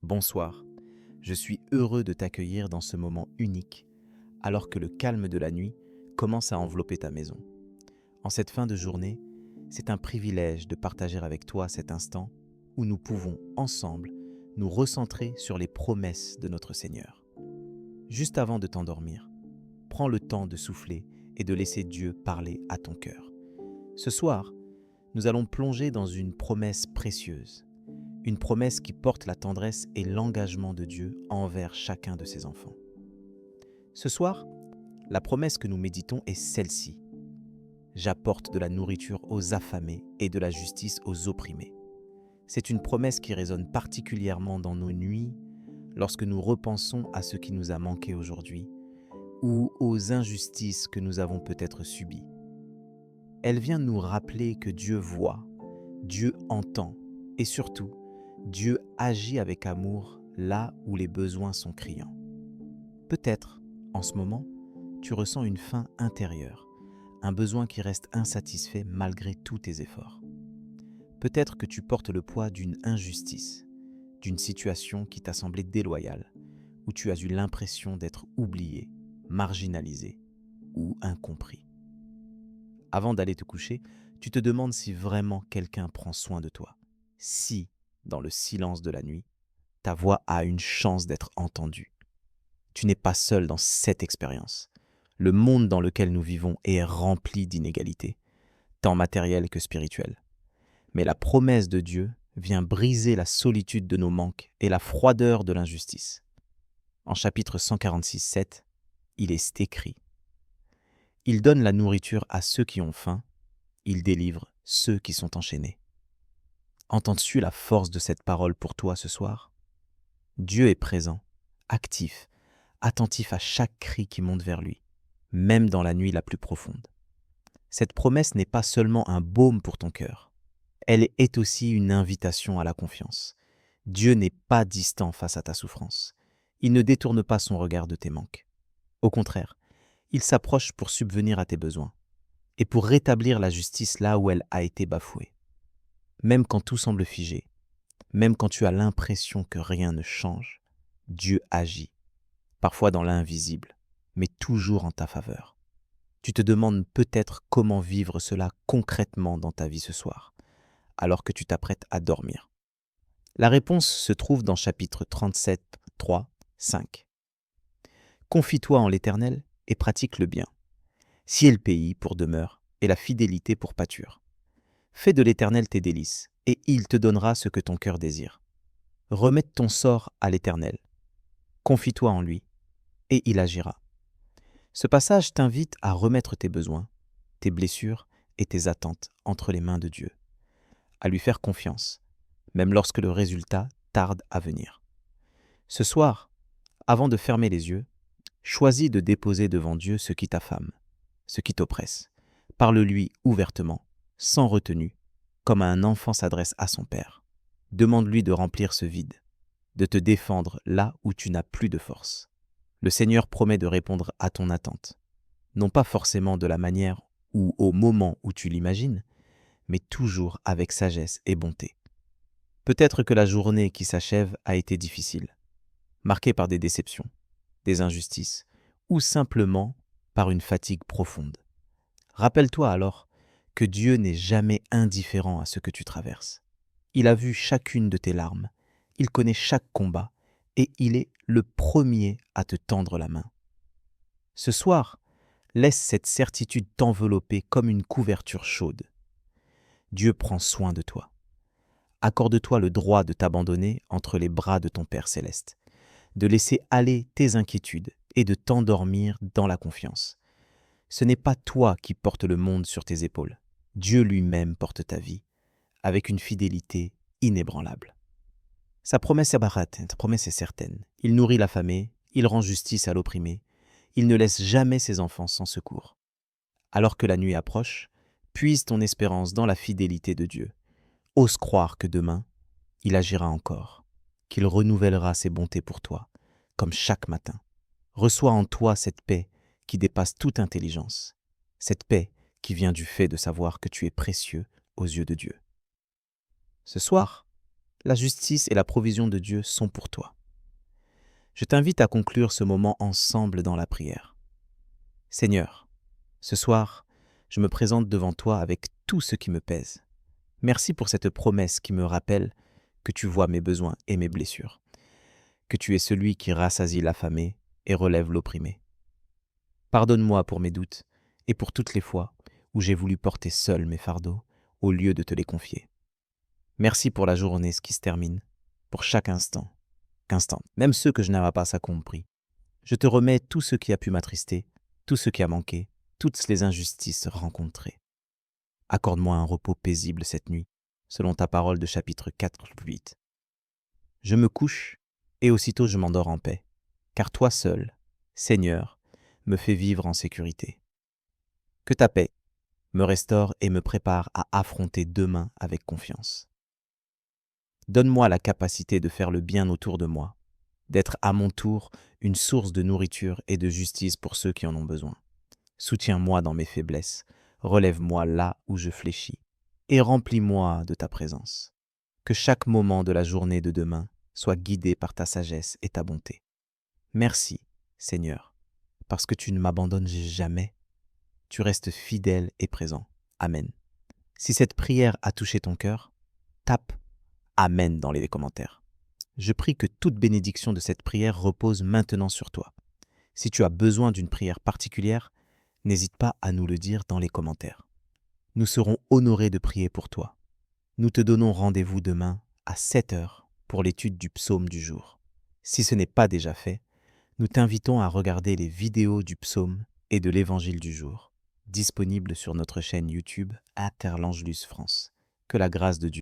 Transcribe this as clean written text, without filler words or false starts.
Bonsoir, je suis heureux de t'accueillir dans ce moment unique, alors que le calme de la nuit commence à envelopper ta maison. En cette fin de journée, c'est un privilège de partager avec toi cet instant où nous pouvons ensemble nous recentrer sur les promesses de notre Seigneur. Juste avant de t'endormir, prends le temps de souffler et de laisser Dieu parler à ton cœur. Ce soir, nous allons plonger dans une promesse précieuse. Une promesse qui porte la tendresse et l'engagement de Dieu envers chacun de ses enfants. Ce soir, la promesse que nous méditons est celle-ci. J'apporte de la nourriture aux affamés et de la justice aux opprimés. C'est une promesse qui résonne particulièrement dans nos nuits lorsque nous repensons à ce qui nous a manqué aujourd'hui ou aux injustices que nous avons peut-être subies. Elle vient nous rappeler que Dieu voit, Dieu entend et surtout, Dieu agit avec amour là où les besoins sont criants. Peut-être, en ce moment, tu ressens une faim intérieure, un besoin qui reste insatisfait malgré tous tes efforts. Peut-être que tu portes le poids d'une injustice, d'une situation qui t'a semblé déloyale, où tu as eu l'impression d'être oublié, marginalisé ou incompris. Avant d'aller te coucher, tu te demandes si vraiment quelqu'un prend soin de toi, si dans le silence de la nuit, ta voix a une chance d'être entendue. Tu n'es pas seul dans cette expérience. Le monde dans lequel nous vivons est rempli d'inégalités, tant matérielles que spirituelles. Mais la promesse de Dieu vient briser la solitude de nos manques et la froideur de l'injustice. En chapitre 146:7, il est écrit « Il donne la nourriture à ceux qui ont faim, il délivre ceux qui sont enchaînés. » Entends-tu la force de cette parole pour toi ce soir? Dieu est présent, actif, attentif à chaque cri qui monte vers lui, même dans la nuit la plus profonde. Cette promesse n'est pas seulement un baume pour ton cœur, elle est aussi une invitation à la confiance. Dieu n'est pas distant face à ta souffrance. Il ne détourne pas son regard de tes manques. Au contraire, il s'approche pour subvenir à tes besoins et pour rétablir la justice là où elle a été bafouée. Même quand tout semble figé, même quand tu as l'impression que rien ne change, Dieu agit, parfois dans l'invisible, mais toujours en ta faveur. Tu te demandes peut-être comment vivre cela concrètement dans ta vie ce soir, alors que tu t'apprêtes à dormir. La réponse se trouve dans chapitre 37, 3, 5. Confie-toi en l'Éternel et pratique le bien. Sied le pays pour demeure et la fidélité pour pâture. Fais de l'Éternel tes délices, et il te donnera ce que ton cœur désire. Remets ton sort à l'Éternel. Confie-toi en lui, et il agira. Ce passage t'invite à remettre tes besoins, tes blessures et tes attentes entre les mains de Dieu, à lui faire confiance, même lorsque le résultat tarde à venir. Ce soir, avant de fermer les yeux, choisis de déposer devant Dieu ce qui t'affame, ce qui t'oppresse. Parle-lui ouvertement, sans retenue, comme un enfant s'adresse à son père. Demande-lui de remplir ce vide, de te défendre là où tu n'as plus de force. Le Seigneur promet de répondre à ton attente, non pas forcément de la manière ou au moment où tu l'imagines, mais toujours avec sagesse et bonté. Peut-être que la journée qui s'achève a été difficile, marquée par des déceptions, des injustices, ou simplement par une fatigue profonde. Rappelle-toi alors que Dieu n'est jamais indifférent à ce que tu traverses. Il a vu chacune de tes larmes, il connaît chaque combat, et il est le premier à te tendre la main. Ce soir, laisse cette certitude t'envelopper comme une couverture chaude. Dieu prend soin de toi. Accorde-toi le droit de t'abandonner entre les bras de ton Père céleste, de laisser aller tes inquiétudes et de t'endormir dans la confiance. Ce n'est pas toi qui portes le monde sur tes épaules. Dieu lui-même porte ta vie, avec une fidélité inébranlable. Sa promesse est certaine. Il nourrit l'affamé, il rend justice à l'opprimé, il ne laisse jamais ses enfants sans secours. Alors que la nuit approche, puise ton espérance dans la fidélité de Dieu. Ose croire que demain, il agira encore, qu'il renouvellera ses bontés pour toi, comme chaque matin. Reçois en toi cette paix qui dépasse toute intelligence, cette paix qui vient du fait de savoir que tu es précieux aux yeux de Dieu. Ce soir, la justice et la provision de Dieu sont pour toi. Je t'invite à conclure ce moment ensemble dans la prière. Seigneur, ce soir, je me présente devant toi avec tout ce qui me pèse. Merci pour cette promesse qui me rappelle que tu vois mes besoins et mes blessures, que tu es celui qui rassasie l'affamé et relève l'opprimé. Pardonne-moi pour mes doutes et pour toutes les fois où j'ai voulu porter seul mes fardeaux au lieu de te les confier. Merci pour la journée qui se termine, pour chaque instant, même ceux que je n'avais pas compris. Je te remets tout ce qui a pu m'attrister, tout ce qui a manqué, toutes les injustices rencontrées. Accorde-moi un repos paisible cette nuit, selon ta parole de chapitre 4-8. Je me couche et aussitôt je m'endors en paix, car toi seul, Seigneur, me fais vivre en sécurité. Que ta paix me restaure et me prépare à affronter demain avec confiance. Donne-moi la capacité de faire le bien autour de moi, d'être à mon tour une source de nourriture et de justice pour ceux qui en ont besoin. Soutiens-moi dans mes faiblesses, relève-moi là où je fléchis, et remplis-moi de ta présence. Que chaque moment de la journée de demain soit guidé par ta sagesse et ta bonté. Merci, Seigneur, parce que tu ne m'abandonnes jamais. Tu restes fidèle et présent. Amen. Si cette prière a touché ton cœur, tape Amen dans les commentaires. Je prie que toute bénédiction de cette prière repose maintenant sur toi. Si tu as besoin d'une prière particulière, n'hésite pas à nous le dire dans les commentaires. Nous serons honorés de prier pour toi. Nous te donnons rendez-vous demain à 7 heures pour l'étude du psaume du jour. Si ce n'est pas déjà fait, nous t'invitons à regarder les vidéos du psaume et de l'évangile du jour, disponibles sur notre chaîne YouTube Interlangelus France. Que la grâce de Dieu